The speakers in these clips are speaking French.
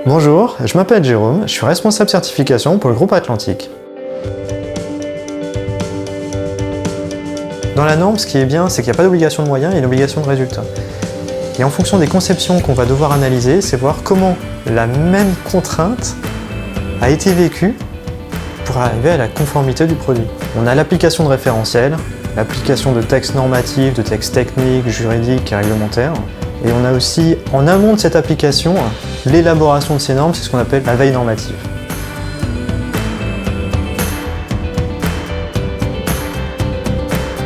Bonjour, je m'appelle Jérôme, je suis responsable certification pour le groupe Atlantique. Dans la norme, ce qui est bien, c'est qu'il n'y a pas d'obligation de moyens et une obligation de résultat. Et en fonction des conceptions qu'on va devoir analyser, c'est voir comment la même contrainte a été vécue pour arriver à la conformité du produit. On a l'application de référentiels, l'application de textes normatifs, de textes techniques, juridiques et réglementaires. Et on a aussi, en amont de cette application, l'élaboration de ces normes, c'est ce qu'on appelle la veille normative.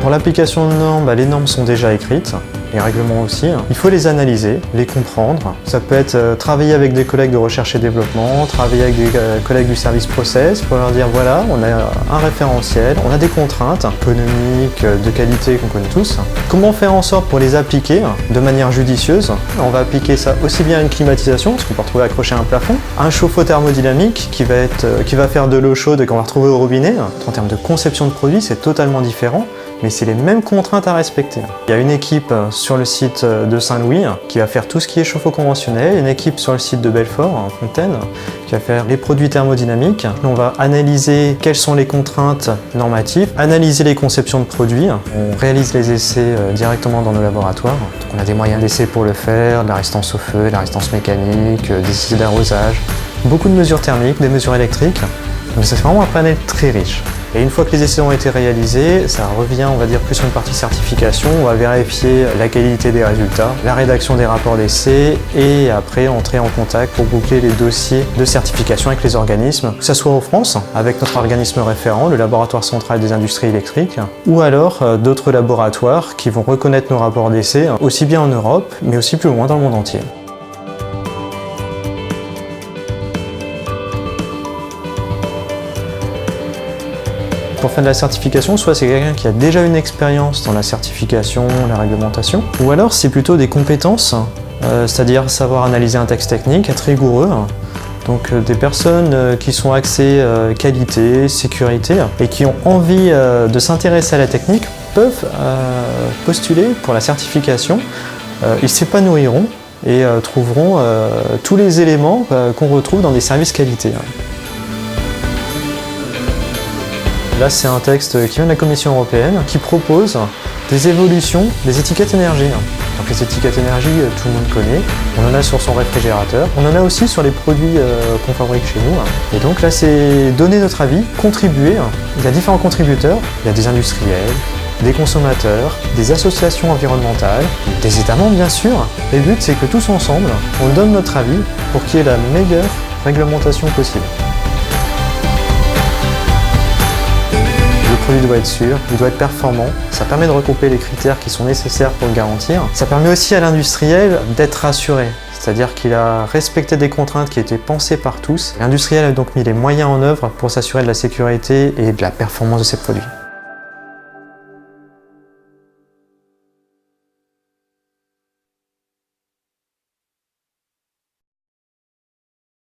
Pour l'application de normes, les normes sont déjà écrites, les règlements aussi. Il faut les analyser, les comprendre. Ça peut être travailler avec des collègues de recherche et développement, travailler avec des collègues du service process pour leur dire voilà, on a un référentiel, on a des contraintes économiques, de qualité qu'on connaît tous. Comment faire en sorte pour les appliquer de manière judicieuse? On va appliquer ça aussi bien à une climatisation, parce qu'on peut retrouver accroché à un plafond, un chauffe-eau thermodynamique qui va faire de l'eau chaude et qu'on va retrouver au robinet. En termes de conception de produit, c'est totalement différent. Mais c'est les mêmes contraintes à respecter. Il y a une équipe sur le site de Saint-Louis qui va faire tout ce qui est chauffe-eau conventionnel, une équipe sur le site de Belfort, Fontaine, qui va faire les produits thermodynamiques. On va analyser quelles sont les contraintes normatives, analyser les conceptions de produits. On réalise les essais directement dans nos laboratoires. Donc on a des moyens d'essai pour le faire, de la résistance au feu, de la résistance mécanique, des essais d'arrosage, beaucoup de mesures thermiques, des mesures électriques. Donc c'est vraiment un panel très riche. Et une fois que les essais ont été réalisés, ça revient, on va dire, plus sur une partie certification. On va vérifier la qualité des résultats, la rédaction des rapports d'essai et après entrer en contact pour boucler les dossiers de certification avec les organismes, que ce soit en France, avec notre organisme référent, le laboratoire central des industries électriques, ou alors d'autres laboratoires qui vont reconnaître nos rapports d'essai, aussi bien en Europe, mais aussi plus loin dans le monde entier. Pour faire de la certification, soit c'est quelqu'un qui a déjà une expérience dans la certification, la réglementation, ou alors c'est plutôt des compétences, c'est-à-dire savoir analyser un texte technique, être rigoureux. Donc des personnes qui sont axées qualité, sécurité et qui ont envie de s'intéresser à la technique peuvent postuler pour la certification. Ils s'épanouiront et trouveront tous les éléments qu'on retrouve dans des services qualité. Là, c'est un texte qui vient de la Commission européenne qui propose des évolutions des étiquettes énergie. Donc les étiquettes énergie, tout le monde connaît. On en a sur son réfrigérateur. On en a aussi sur les produits qu'on fabrique chez nous. Et donc là, c'est donner notre avis, contribuer. Il y a différents contributeurs. Il y a des industriels, des consommateurs, des associations environnementales, des États membres bien sûr. Et le but, c'est que tous ensemble, on donne notre avis pour qu'il y ait la meilleure réglementation possible. Le produit doit être sûr, il doit être performant, ça permet de regrouper les critères qui sont nécessaires pour le garantir. Ça permet aussi à l'industriel d'être rassuré, c'est-à-dire qu'il a respecté des contraintes qui étaient pensées par tous. L'industriel a donc mis les moyens en œuvre pour s'assurer de la sécurité et de la performance de ses produits.